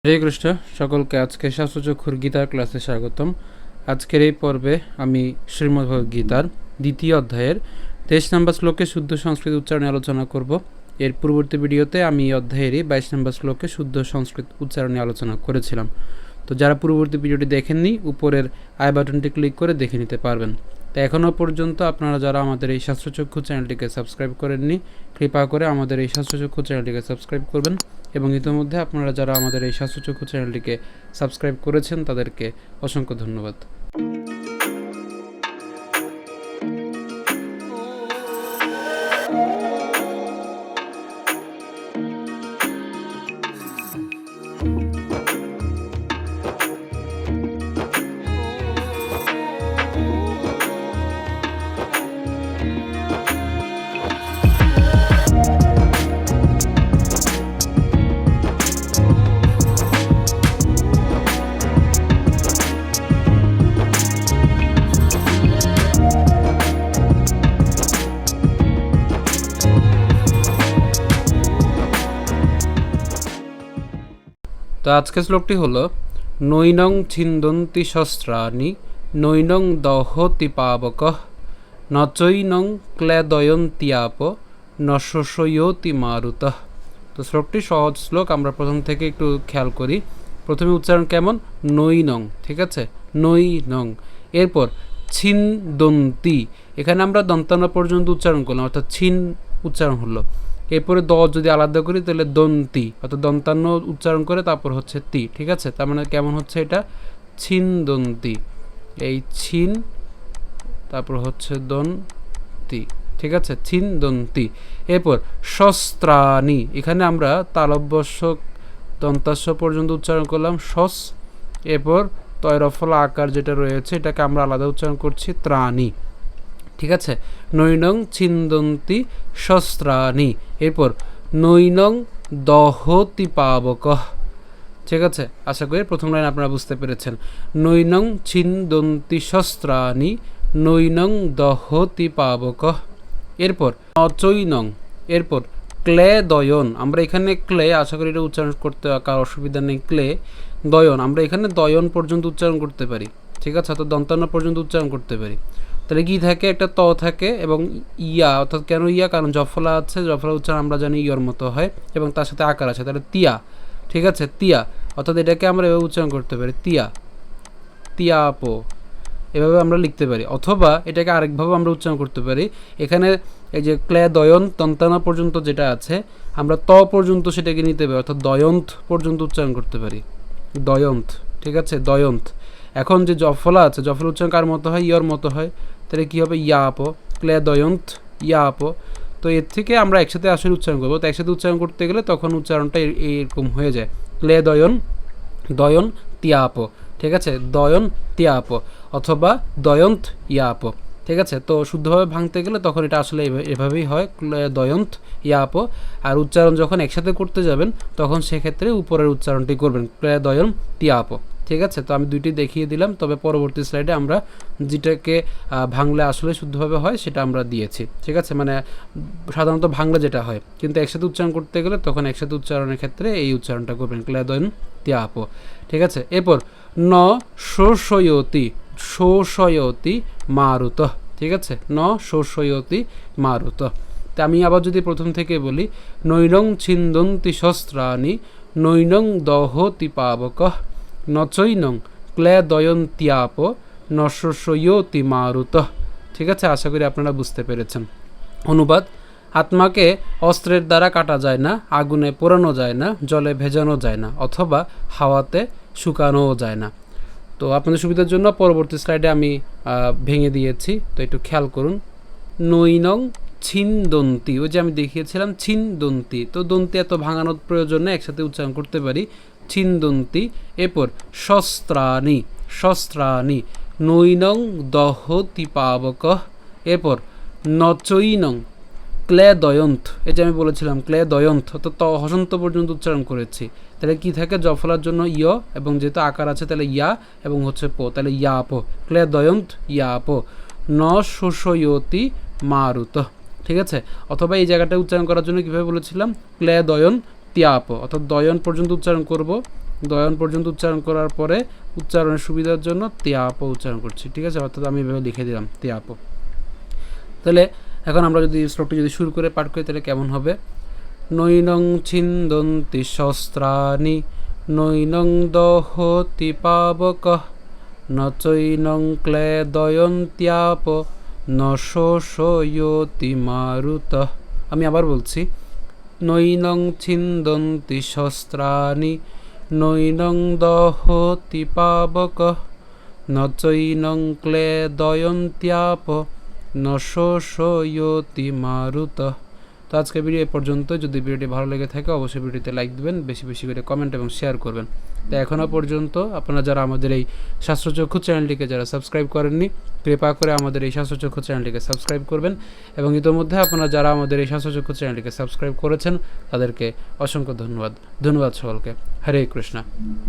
হরে কৃষ্ণ। সকলকে আজকে শাস্ত্রচক্ষুর গীতার ক্লাসে স্বাগতম। আজকের এই পর্বে আমি শ্রীমদ্ ভগবদ গীতার দ্বিতীয় অধ্যায়ের 23 নম্বর শ্লোকে শুদ্ধ সংস্কৃত উচ্চারণে আলোচনা করব। এর পূর্ববর্তী ভিডিওতে আমি এই অধ্যায়েরই 22 নম্বর শ্লোকে শুদ্ধ সংস্কৃত উচ্চারণে আলোচনা করেছিলাম। তো যারা পূর্ববর্তী ভিডিওটি দেখেননি, উপরের আই বাটনটি ক্লিক করে দেখে নিতে পারবেন। তো এখনও পর্যন্ত আপনারা যারা আমাদের এই শাস্ত্রচক্ষু চ্যানেলটিকে সাবস্ক্রাইব করেননি, কৃপা করে আমাদের এই শাস্ত্রচক্ষু চ্যানেলটিকে সাবস্ক্রাইব করবেন। এবং ইতিমধ্যে আপনারা যারা আমাদের এই শাস্ত্রচক্ষু চ্যানেলটিকে সাবস্ক্রাইব করেছেন তাদেরকে অসংখ্য ধন্যবাদ। তো আজকের শ্লোকটি হলো নৈনং ছিন্দন্তি শস্ত্রাণি নৈনং দহতি পাবকঃ নচৈনং ক্লেদয়ন্ত্যাপ নশোষয়তি মারুতঃ। তো শ্লোকটি সহজ শ্লোক, আমরা প্রথম থেকে একটু খেয়াল করি। প্রথমে উচ্চারণ কেমন? নৈনং, ঠিক আছে, নৈনং। এরপর ছিন্দন্তি, এখানে আমরা দন্তান্ন পর্যন্ত উচ্চারণ করলাম, অর্থাৎ ছিন উচ্চারণ হলো। এরপরে দ যদি আলাদা করি তাহলে দন্তি, অর্থাৎ দন্তান্ন উচ্চারণ করে তারপর হচ্ছে তি, ঠিক আছে। তার মানে কেমন হচ্ছে এটা? ছিন দন্তি, এই ছিন তারপর হচ্ছে দন্তি, ঠিক আছে, ছিন দন্তি। এরপর শস্ত্রাণি, এখানে আমরা তালব্যস্য দন্তাস্য পর্যন্ত উচ্চারণ করলাম শস। এরপর তৈরফল আকার যেটা রয়েছে এটাকে আমরা আলাদা উচ্চারণ করছি ত্রাণী, ঠিক আছে। নৈনং ছিন্দন্তি শস্ত্রাণি। এরপর নৈনং দহতি পাবকঃ, ঠিক আছে। আশা করি প্রথম লাইন আপনারা বুঝতে পেরেছেন। নৈনং ছিন্দন্তি শস্ত্রাণি নৈনং দহতি পাবকঃ। এরপর নচৈনং, এরপর ক্লে দয়ন, আমরা এখানে ক্লে, আশা করি এটা উচ্চারণ করতে কার অসুবিধা নেই। ক্লে দয়ন, আমরা এখানে দয়ন পর্যন্ত উচ্চারণ করতে পারি, ঠিক আছে, অর্থাৎ দন্তান্ন পর্যন্ত উচ্চারণ করতে পারি। তাহলে কি থাকে? একটা ত থাকে এবং ইয়া, অর্থাৎ কেন ইয়া? কারণ জফলা আছে, জফলা উচ্চারণ আমরা জানি ইয়র মতো হয় এবং তার সাথে আকার আছে, তাহলে তিয়া, ঠিক আছে, তিয়া। অর্থাৎ এটাকে আমরা এভাবে উচ্চারণ করতে পারি, তিয়া, তিয়াপো, এভাবে আমরা লিখতে পারি। অথবা এটাকে আরেকভাবে আমরা উচ্চারণ করতে পারি। এখানে এই যে ক্লে দয়ন দন্তানা পর্যন্ত যেটা আছে, আমরা ত পর্যন্ত সেটাকে নিতে পারি, অর্থাৎ দয়ন্ত পর্যন্ত উচ্চারণ করতে পারি, দয়ন্ত, ঠিক আছে, দয়ন্ত। এখন যে জফলা আছে, জফলা উচ্চারণ কার মতো হয়? ইয়র মতো হয়। তাহলে কী হবে? ইয়াপ, ক্লে দয়ন্ত ইয়াপ। তো এর থেকে আমরা একসাথে আসলে উচ্চারণ করবো। তো একসাথে উচ্চারণ করতে গেলে তখন উচ্চারণটা এরকম হয়ে যায়, ক্লে দয়ন দয়ন তিয়াপ, ঠিক আছে, দয়ন তিয়াপ অথবা দয়ন্ত ইয়াপ, ঠিক আছে। তো শুদ্ধভাবে ভাঙতে গেলে তখন এটা আসলে এভাবেই হয়, দয়ন্ত ইয়াপ। আর উচ্চারণ যখন একসাথে করতে যাবেন তখন সেক্ষেত্রে উপরের উচ্চারণটি করবেন, দয়ন তিয়াপ, ঠিক আছে। তো আমি দুইটি দেখিয়ে দিলাম, তবে পরবর্তী স্লাইডে আমরা যেটাকে ভাঙলে আসলে শুদ্ধভাবে হয় সেটা আমরা দিয়েছি, ঠিক আছে। মানে সাধারণত ভাঙলে যেটা হয়, কিন্তু একসাথে উচ্চারণ করতে গেলে তখন একসাথে উচ্চারণের ক্ষেত্রে এই উচ্চারণটা করবেন, ক্লেদয়ন ত্যাপ, ঠিক আছে। এরপর ন শোষয়তি, শোষয়তি মারুত, ঠিক আছে, ন শোষয়তি মারুত। তা আমি আবার যদি প্রথম থেকে বলি, নৈনং ছিন্দন্তি শস্ত্রাণি নৈনং দহতি পাবকঃ নচৈনং ক্লেদয়ন্ত্যাপ নশোষয়তি মারুতঃ, ঠিক আছে। আশা করি আপনারা বুঝতে পেরেছেন। অনুবাদ: আত্মাকে অস্ত্রের দ্বারা কাটা যায় না, আগুনে পোড়ানো যায় না, জলে ভেজানো যায় না, অথবা হাওয়াতে শুকানোও যায় না। তো আপনাদের সুবিধার জন্য পরবর্তী স্লাইডে আমি ভেঙে দিয়েছি, তো একটু খেয়াল করুন। নৈনং ছিন্দন্তি, ওই যে আমি দেখিয়েছিলাম ছিন্দন্তি, তো দন্তি এত ভাঙানোর প্রয়োজন নেই, একসাথে উচ্চারণ করতে পারি, ছিন্দন্তি। এরপর শস্ত্রাণি, শস্ত্রাণি নৈনং দহতি পাবকঃ। এরপর নচৈনং ক্লেদয়ন্ত, এই যে আমি বলেছিলাম ক্লেদয়ন্ত, তো হসন্ত পর্যন্ত উচ্চারণ করেছি। তাহলে কি থাকে? জফলার জন্য ইয় এবং যেহেতু আকার আছে তাহলে ইয়া এবং হচ্ছে পো, তাহলে ইয়াপ, ক্লেদয়ন্ত ইয়াপ ন শোষয়তি মারুত, ঠিক আছে। অথবা এই জায়গাটা উচ্চারণ করার জন্য কীভাবে বলেছিলাম? ক্লেদয়ন ত্যাপ, অর্থাৎ দয়ন পর্যন্ত উচ্চারণ করব, দয়ন পর্যন্ত উচ্চারণ করার পরে উচ্চারণের সুবিধার জন্য ত্যাপ উচ্চারণ করছি, ঠিক আছে? অর্থাৎ আমি এভাবে লিখে দিলাম ত্যাপ। তাহলে এখন আমরা যদি শ্লোকটি যদি শুরু করে পাঠ করি তাহলে কেমন হবে? নৈনং ছিন্দন্তি শস্ত্রাণি নৈনং দহতি পাবকঃ ন চৈনং ক্লেদয়ন্ত্যাপ ন শোষয়তি মারুতঃ। আমি আবার বলছি, নৈনং ছিন্দন্তি শস্ত্রাণি নৈনং দহতি পাবকঃ ন চৈনং ক্লেদয়ন্ত্যাপ ন শোষয়তি মারুতঃ। তো আজকে ভিডিও এ পর্যন্ত। যদি ভিডিওটি ভালো লেগে থাকে অবশ্যই ভিডিওতে লাইক দেবেন, বেশি বেশি করে কমেন্ট এবং শেয়ার করবেন। তো এখনও পর্যন্ত আপনারা যারা আমাদের এই শাস্ত্রচক্ষু চ্যানেলটিকে যারা সাবস্ক্রাইব করেননি, কৃপা করে আমাদের এই শাস্ত্রচক্ষু চ্যানেলটিকে সাবস্ক্রাইব করবেন, এবং ইতোমধ্যে আপনারা যারা আমাদের এই শাস্ত্রচক্ষু চ্যানেলটিকে সাবস্ক্রাইব করেছেন তাদেরকে অসংখ্য ধন্যবাদ। ধন্যবাদ সকলকে। হরে কৃষ্ণ।